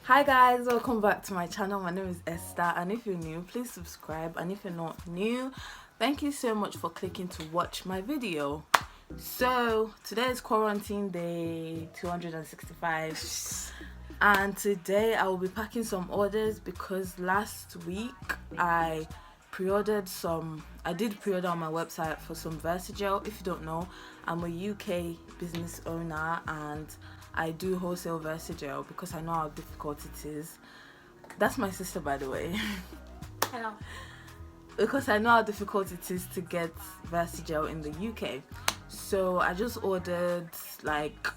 Hi guys, welcome back to my channel. My name is Esther, and if you're new, please subscribe, and if you're not new, thank you so much for clicking to watch my video. So today is quarantine day 265, and today I will be packing some orders because last week I did pre-order on my website for some Versagel. If you don't know, I'm a UK business owner and I do wholesale Versagel because I know how difficult it is. That's my sister, by the way. Hello. Because I know how difficult it is to get Versagel in the UK. So I just ordered like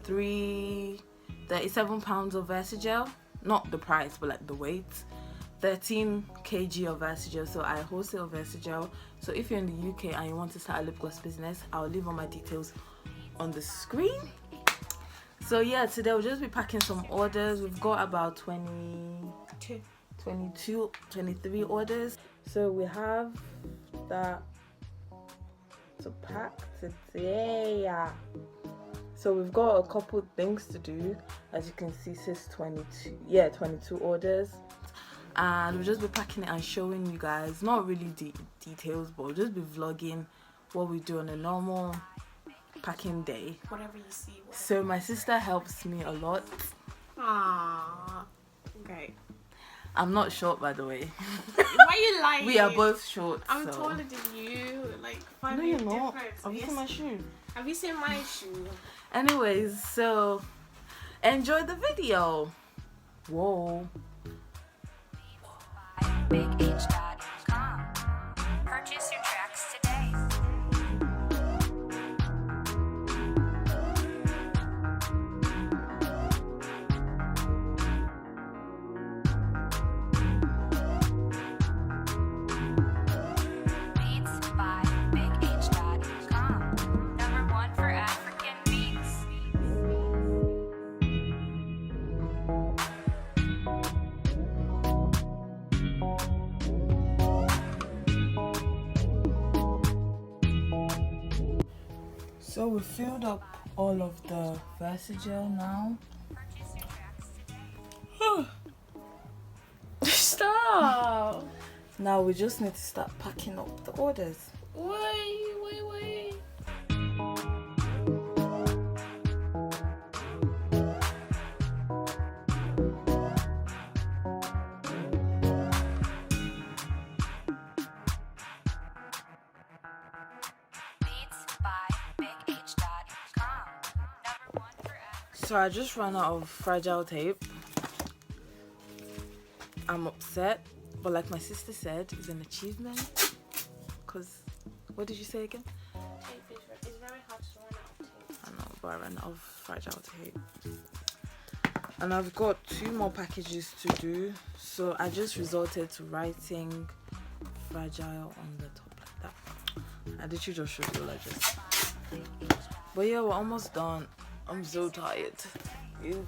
37 pounds of Versagel. Not the price, but like the weight. 13 kg of Versagel. So I wholesale Versagel. So if you're in the UK and you want to start a lip gloss business, I'll leave all my details on the screen. So yeah, today we'll just be packing some orders. We've got about 23 orders. So we have that to pack today. So we've got a couple things to do. As you can see, it says 22 orders. And we'll just be packing it and showing you guys, not really details, but we'll just be vlogging what we do on a normal packing day. Whatever you see. So my sister helps me a lot. Aww. Okay. I'm not short, by the way. Why are you lying? We are both short. I'm so. taller than you. Like 5 No, years you're not. difference. Have you seen my shoe? Have you seen my shoe? Anyways, so enjoy the video. Whoa. BigH.com. Purchase your tracks today. Beats by BigH.com. #1 for African beats. So we filled up all of the Versagel now. Purchase your tracks today. Stop. Now we just need to start packing up the orders. Wait. Beats by BigH.com. #1 for African. So I just ran out of fragile tape. I'm upset, but like my sister said, it's an achievement. Cause, what did you say again? It's very hard to run out of tape. I know, but I ran out of fragile tape. And I've got 2 more packages to do, so I just resorted to writing fragile on the top like that. I literally just showed you like this. But yeah, we're almost done. I'm so tired. It's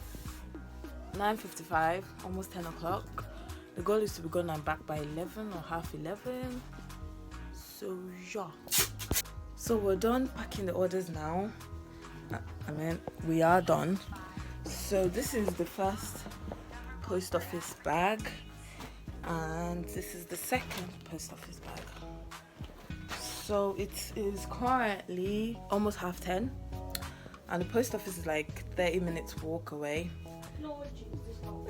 9:55, almost 10 o'clock. The goal is to be gone and back by 11 or half 11. So yeah. So we're done packing the orders now. I mean, we are done. So this is the first post office bag, and this is the second post office bag. So it is currently almost 10:30, and the post office is like 30 minutes walk away. Lord Jesus. No.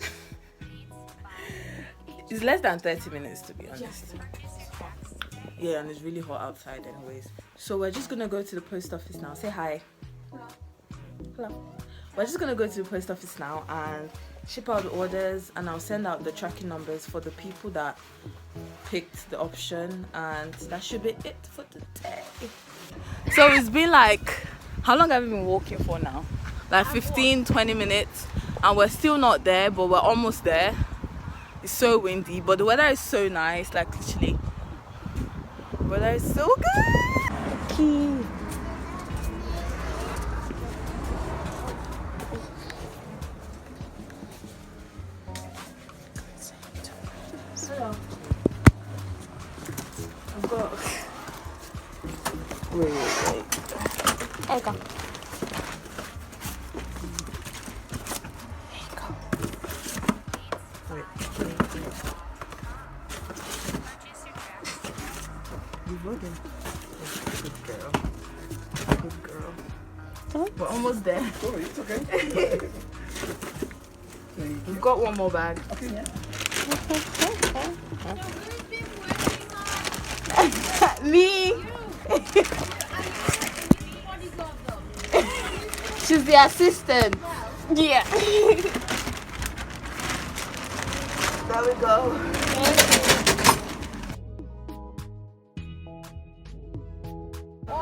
It's less than 30 minutes, to be honest. Yeah, and it's really hot outside anyways. So we're just gonna go to the post office now. Say hi. Hello. We're just gonna go to the post office now and ship out the orders, and I'll send out the tracking numbers for the people that picked the option, and that should be it for today. So it's been like, how long have you been walking for now? Like 15-20 minutes, and we're still not there, but we're almost there. It's so windy, but the weather is so nice, like literally. The weather is so good. Key. Hello. I've got. Wait. There you go. We're almost there. Sorry, it's okay. We've got one more bag. Okay, yeah. Me. She's the assistant. Yeah. There we go.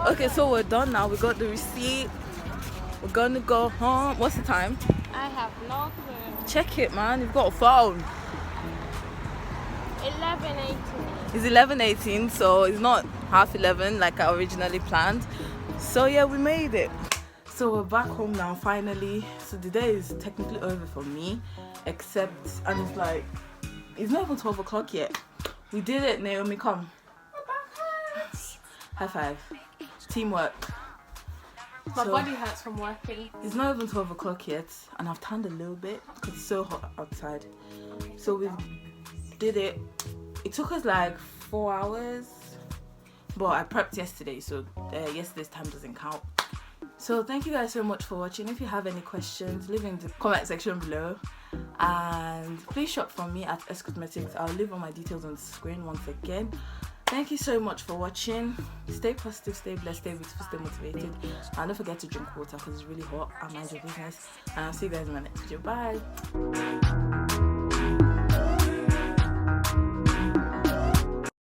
Okay, so we're done now. We got the receipt. We're gonna go home. What's the time? I have no clue. Check it, man. You've got a phone. 11:18. It's 11:18, so it's not 11:30 like I originally planned. So yeah, we made it. So we're back home now finally. So the day is technically over for me, except, and it's like, it's not even 12 o'clock yet. We did it, Naomi, come. High five. Teamwork. My So, body hurts from working. it's not even 12 o'clock yet, and I've tanned a little bit because it's so hot outside. So we did it. It took us like 4 hours, but I prepped yesterday, so yesterday's time doesn't count. So thank you guys so much for watching. If you have any questions, leave in the comment section below, and please shop from me at Ess Cosmetics. I'll leave all my details on the screen once again. Thank you so much for watching. Stay positive, stay blessed, stay beautiful, stay motivated, and don't forget to drink water because it's really hot, and mind your business. And I'll see you guys in my next video. Bye.